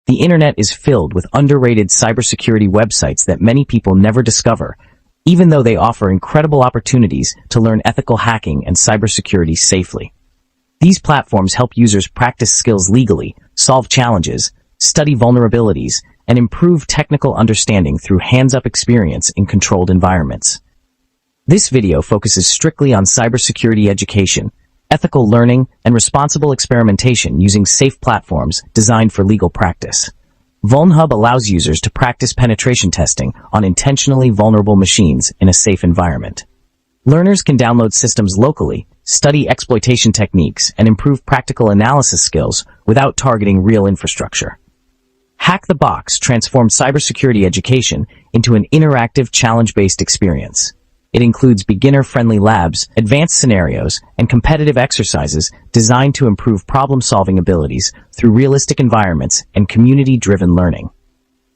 The internet is filled with underrated cybersecurity websites that many people never discover, even though they offer incredible opportunities to learn ethical hacking and cybersecurity safely. These platforms help users practice skills legally, solve challenges, study vulnerabilities, and improve technical understanding through hands-up experience in controlled environments. This video focuses strictly on cybersecurity education, ethical learning, and responsible experimentation using safe platforms designed for legal practice. VulnHub allows users to practice penetration testing on intentionally vulnerable machines in a safe environment. Learners can download systems locally, study exploitation techniques, and improve practical analysis skills without targeting real infrastructure. Hack the Box transforms cybersecurity education into an interactive, challenge-based experience. It includes beginner-friendly labs, advanced scenarios, and competitive exercises designed to improve problem-solving abilities through realistic environments and community-driven learning.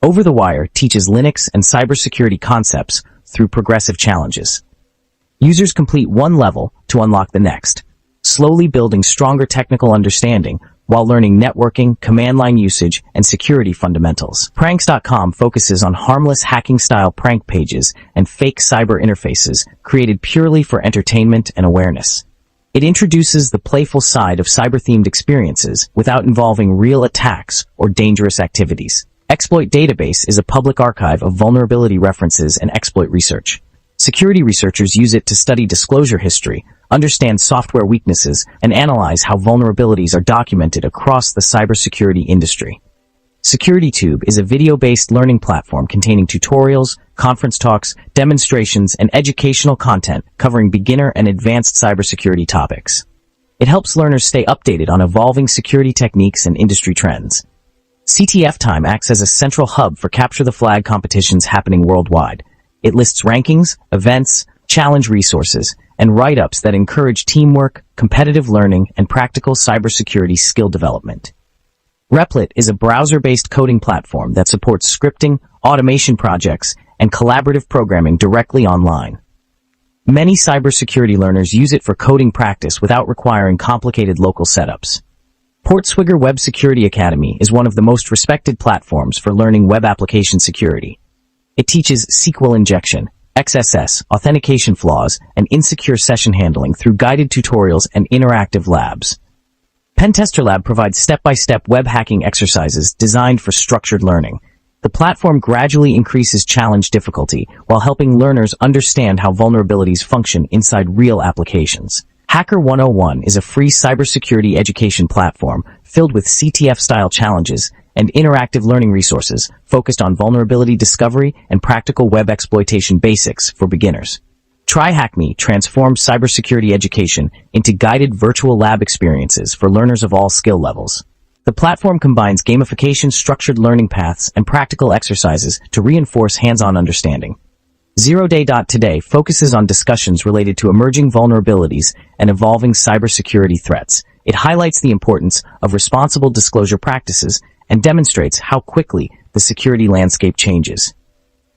Over the Wire teaches Linux and cybersecurity concepts through progressive challenges. Users complete one level to unlock the next, slowly building stronger technical understanding while learning networking, command line usage, and security fundamentals. Pranks.com focuses on harmless hacking-style prank pages and fake cyber interfaces created purely for entertainment and awareness. It introduces the playful side of cyber-themed experiences without involving real attacks or dangerous activities. Exploit Database is a public archive of vulnerability references and exploit research. Security researchers use it to study disclosure history, understand software weaknesses, and analyze how vulnerabilities are documented across the cybersecurity industry. SecurityTube is a video-based learning platform containing tutorials, conference talks, demonstrations, and educational content covering beginner and advanced cybersecurity topics. It helps learners stay updated on evolving security techniques and industry trends. CTF Time acts as a central hub for Capture the Flag competitions happening worldwide. It lists rankings, events, challenge resources, and write-ups that encourage teamwork, competitive learning, and practical cybersecurity skill development. Replit is a browser-based coding platform that supports scripting, automation projects, and collaborative programming directly online. Many cybersecurity learners use it for coding practice without requiring complicated local setups. Portswigger Web Security Academy is one of the most respected platforms for learning web application security. It teaches SQL injection, XSS, authentication flaws, and insecure session handling through guided tutorials and interactive labs. Pentester Lab provides step-by-step web hacking exercises designed for structured learning. The platform gradually increases challenge difficulty while helping learners understand how vulnerabilities function inside real applications. Hacker 101 is a free cybersecurity education platform filled with CTF-style challenges and interactive learning resources focused on vulnerability discovery and practical web exploitation basics for beginners. TryHackMe transforms cybersecurity education into guided virtual lab experiences for learners of all skill levels. The platform combines gamification, structured learning paths, and practical exercises to reinforce hands-on understanding. ZeroDay.Today focuses on discussions related to emerging vulnerabilities and evolving cybersecurity threats. It highlights the importance of responsible disclosure practices and demonstrates how quickly the security landscape changes.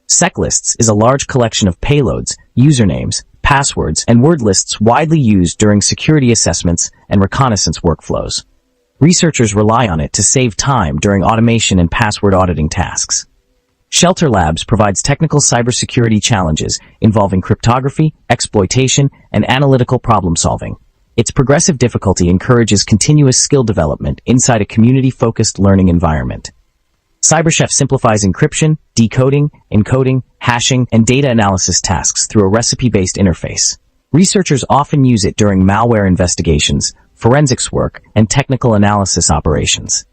SecLists is a large collection of payloads, usernames, passwords, and word lists widely used during security assessments and reconnaissance workflows. Researchers rely on it to save time during automation and password auditing tasks. Shelter Labs provides technical cybersecurity challenges involving cryptography, exploitation, and analytical problem-solving. Its progressive difficulty encourages continuous skill development inside a community-focused learning environment. CyberChef simplifies encryption, decoding, encoding, hashing, and data analysis tasks through a recipe-based interface. Researchers often use it during malware investigations, forensics work, and technical analysis operations.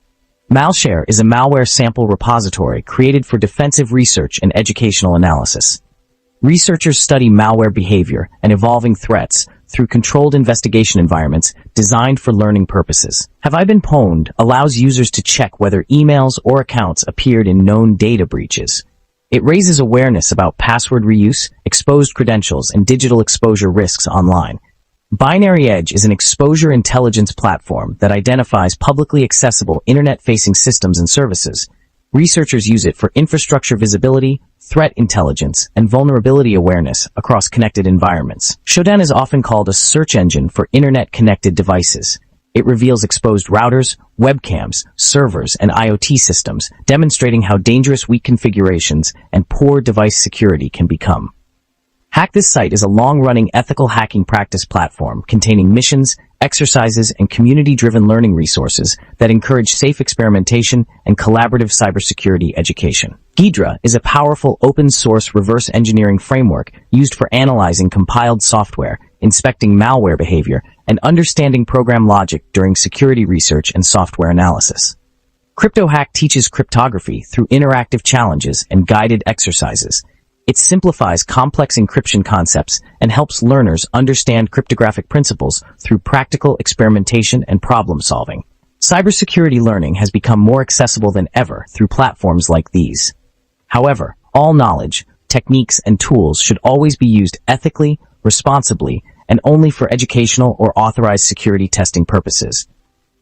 Malshare is a malware sample repository created for defensive research and educational analysis. Researchers study malware behavior and evolving threats through controlled investigation environments designed for learning purposes. Have I Been Pwned allows users to check whether emails or accounts appeared in known data breaches. It raises awareness about password reuse, exposed credentials, and digital exposure risks online. Binary Edge is an exposure intelligence platform that identifies publicly accessible internet-facing systems and services. Researchers use it for infrastructure visibility, threat intelligence, and vulnerability awareness across connected environments. Shodan is often called a search engine for internet-connected devices. It reveals exposed routers, webcams, servers, and IoT systems, demonstrating how dangerous weak configurations and poor device security can become. Hack This Site is a long-running ethical hacking practice platform containing missions, exercises, and community-driven learning resources that encourage safe experimentation and collaborative cybersecurity education. Ghidra is a powerful open-source reverse engineering framework used for analyzing compiled software, inspecting malware behavior, and understanding program logic during security research and software analysis. CryptoHack teaches cryptography through interactive challenges and guided exercises. It simplifies complex encryption concepts and helps learners understand cryptographic principles through practical experimentation and problem solving. Cybersecurity learning has become more accessible than ever through platforms like these. However, all knowledge, techniques, and tools should always be used ethically, responsibly, and only for educational or authorized security testing purposes.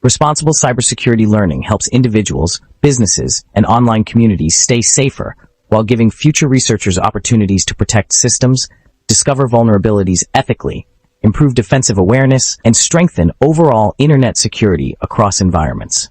Responsible cybersecurity learning helps individuals, businesses, and online communities stay safer while giving future researchers opportunities to protect systems, discover vulnerabilities ethically, improve defensive awareness, and strengthen overall internet security across environments.